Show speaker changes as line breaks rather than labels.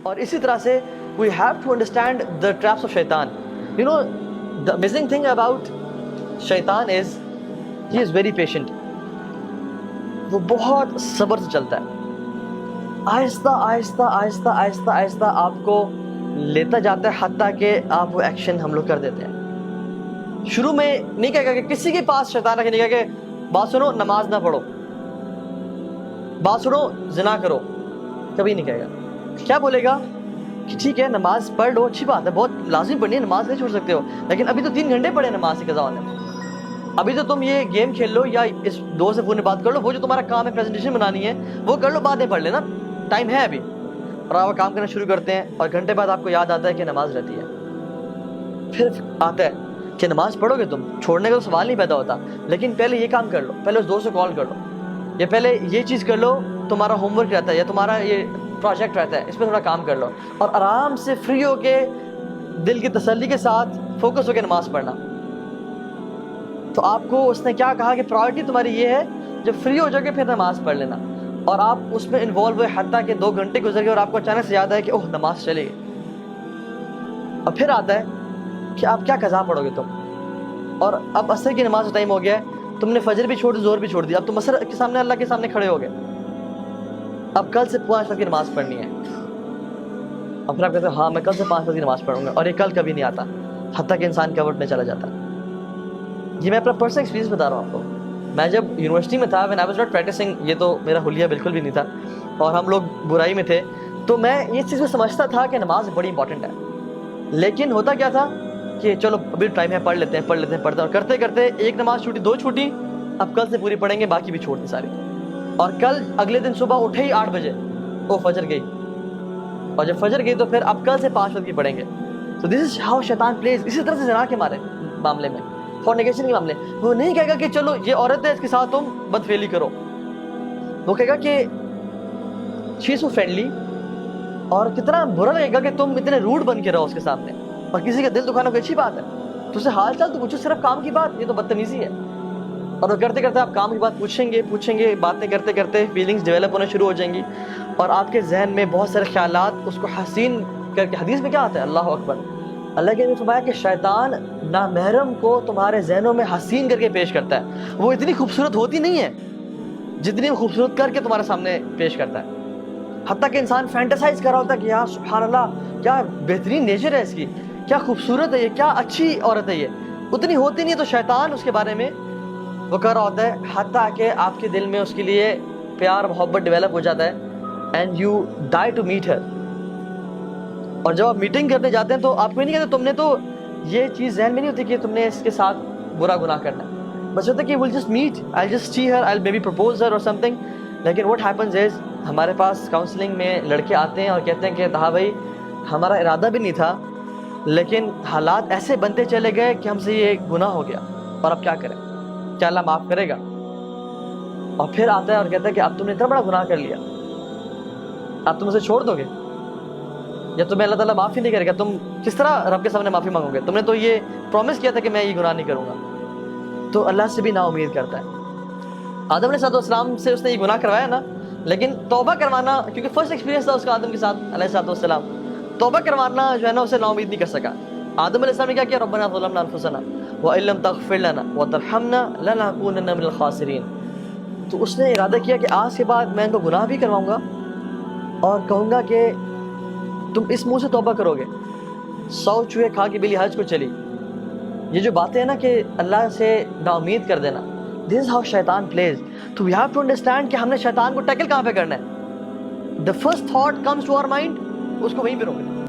اور اسی طرح سے we have to understand the traps of shaitan. You know, the amazing thing about shaitan is he is very patient. وہ بہت صبر سے چلتا ہے، آہستہ آہستہ آہستہ آہستہ آہستہ آپ کو لیتا جاتا ہے، حتیٰ کہ آپ وہ ایکشن ہم لوگ کر دیتے ہیں۔ شروع میں نہیں کہے گا کہ کسی کے پاس شیطان آ کے نہیں کہے کہ بات سنو نماز نہ پڑھو، بات سنو زنا کرو، کبھی نہیں کہے گا۔ کیا بولے گا کہ ٹھیک ہے نماز پڑھ لو، اچھی بات ہے، بہت لازم پڑھنی ہے، نماز نہیں چھوڑ سکتے ہو، لیکن ابھی تو 3 گھنٹے پڑھے نماز کی قضا ہونے میں، ابھی تو تم یہ گیم کھیل لو یا اس دوست سے فون میں بات کر لو، وہ جو تمہارا کام ہے پریزنٹیشن بنانی ہے وہ کر لو، بعد میں پڑھ لینا، ٹائم ہے ابھی۔ اور آپ کام کرنا شروع کرتے ہیں اور گھنٹے بعد آپ کو یاد آتا ہے کہ نماز رہتی ہے، پھر آتا ہے کہ نماز پڑھو گے تم، چھوڑنے کا تو سوال نہیں پیدا ہوتا، لیکن پہلے یہ کام کر لو، پہلے اس دوست سے کال کر لو، یا پہلے یہ چیز کر لو، تمہارا ہوم ورک رہتا ہے یا تمہارا یہ پروجیکٹ رہتا ہے، اس پہ تھوڑا کام کر لو، اور آرام سے فری ہو کے دل کی تسلی کے ساتھ فوکس ہو کے نماز پڑھنا۔ تو آپ کو اس نے کیا کہا کہ پرائورٹی تمہاری یہ ہے، جب فری ہو جاؤ گے پھر نماز پڑھ لینا، اور آپ اس میں انوالو ہوئے حتیٰ کہ 2 گھنٹے گزر گئے اور آپ کو اچانک سے یاد ہے کہ اوہ نماز چلے گئی، اور پھر آتا ہے کہ آپ کیا قضا پڑھو گے تم، اور اب عصر کی نماز کا ٹائم ہو گیا ہے، تم نے فجر بھی چھوڑ دی، ظہر بھی چھوڑ دی، اب تم عصر کے سامنے اللہ کے سامنے کھڑے ہو گئے، اب کل سے 5 وقت کی نماز پڑھنی ہے، اور پھر آپ کہتے ہیں ہاں میں کل سے 5 وقت کی نماز پڑھوں گا، اور یہ کل کبھی نہیں آتا، حتیٰ کہ انسان کورٹ میں چلا جاتا ہے۔ یہ میں اپنا پرسنل ایکسپیرینس بتا رہا ہوں آپ کو۔ میں جب یونیورسٹی میں تھا، when I was not practicing، یہ تو میرا حلیہ بالکل بھی نہیں تھا، اور ہم لوگ برائی میں تھے، تو میں یہ چیز میں سمجھتا تھا کہ نماز بڑی امپورٹنٹ ہے، لیکن ہوتا کیا تھا کہ چلو ابھی ٹائم ہے، پڑھ لیتے ہیں پڑھتے ہیں، اور کرتے کرتے ایک نماز چھوٹی، 2 چھوٹی، اب کل سے پوری پڑھیں گے، باقی بھی چھوڑ دی ساری، اور کل اگلے دن صبح اٹھے ہی 8 بجے وہ فجر گئی، اور جب فجر گئی تو پھر اب کل سے 5 وقت کی پڑھیں گے۔ So this is how شیطان plays۔ اسی طرح سے زنا کے معاملے میں، فورنیکیشن کے معاملے، وہ نہیں کہے گا کہ چلو یہ عورت ہے اس کے ساتھ تم بدفعلی کرو، وہ کہے گا کہ she is so friendly، اور کتنا برا لگے گا کہ تم اتنے روڈ بن کے رہو اس کے سامنے، اور کسی کا دل دکھانا کوئی اچھی بات ہے، تو اسے حال چال تو پوچھو، صرف کام کی بات، یہ تو بدتمیزی ہے۔ اور وہ کرتے کرتے آپ کام کی بات پوچھیں گے، باتیں کرتے کرتے فیلنگز ڈیولپ ہونا شروع ہو جائیں گی، اور آپ کے ذہن میں بہت سارے خیالات اس کو حسین کر کے، حدیث میں کیا آتا ہے، اللہ اکبر، اللہ کے نے فرمایا کہ شیطان نامحرم کو تمہارے ذہنوں میں حسین کر کے پیش کرتا ہے، وہ اتنی خوبصورت ہوتی نہیں ہے جتنی وہ خوبصورت کر کے تمہارے سامنے پیش کرتا ہے، حتیٰ کہ انسان فینٹیسائز کر رہا ہوتا ہے کہ یار سبحان اللہ کیا بہترین نیچر ہے اس کی، کیا خوبصورت ہے یہ، کیا اچھی عورت ہے یہ، اتنی ہوتی نہیں ہے، تو شیطان اس کے بارے میں وہ کر رہا ہوتا ہے، حتیٰ کہ آپ کے دل میں اس کے لیے پیار محبت ڈیولپ ہو جاتا ہے، and you die to meet her. اور جب آپ میٹنگ کرنے جاتے ہیں تو آپ کو نہیں کہتے تم نے تو یہ چیز ذہن میں نہیں ہوتی کہ تم نے اس کے ساتھ برا گناہ کرنا ہے، بس ہوتا ہے کہ we'll just meet, I'll just see her, I'll maybe propose her or something، لیکن what happens is ہمارے پاس کاؤنسلنگ میں لڑکے آتے ہیں اور کہتے ہیں کہ ہاں بھائی ہمارا ارادہ بھی نہیں تھا، لیکن حالات ایسے بنتے چلے گئے کہ ہم سے یہ گناہ ہو گیا، اور اب کیا کریں، کیا اللہ معاف کرے گا؟ اور پھر آتا ہے اور کہتا ہے کہ اب تم نے اتنا بڑا گناہ کر لیا، اب تم اسے چھوڑ دو گے، یا تمہیں اللہ تعالیٰ معاف ہی نہیں کرے گا، تم کس طرح رب کے سامنے معافی مانگو گے؟ تم نے تو یہ پرومس کیا تھا کہ میں یہ گناہ نہیں کروں گا۔ تو اللہ سے بھی نا امید کرتا ہے۔ آدم علیہ السلام سے اس نے یہ گناہ کروایا نا، لیکن توبہ کروانا، کیونکہ فرسٹ ایکسپیرینس تھا اس کا آدم کے ساتھ علیہ السلام، توبہ کروانا جو ہے نا اسے نا امید نہیں کر سکا۔ آدم علیہ السلام نے کیا کیا، ربنا ظلمنا انفسنا وان لم تغفر لنا وترحمنا لنکونن من الخاسرین۔ تو اس نے ارادہ کیا کہ آج کے بعد میں ان کو گناہ بھی کرواؤں گا، اور کہوں گا کہ تم اس منہ سے توبہ کرو گے، 100 چوہے کھا کے بلی حج کو چلی۔ یہ جو باتیں ہیں نا کہ اللہ سے نا امید کر دینا، this is how شیطان plays۔ تو we have to understand کہ ہم نے شیطان کو ٹیکل کہاں پہ کرنا ہے۔ the first thought comes to our mind، اس کو وہیں پہ روکنا ہے۔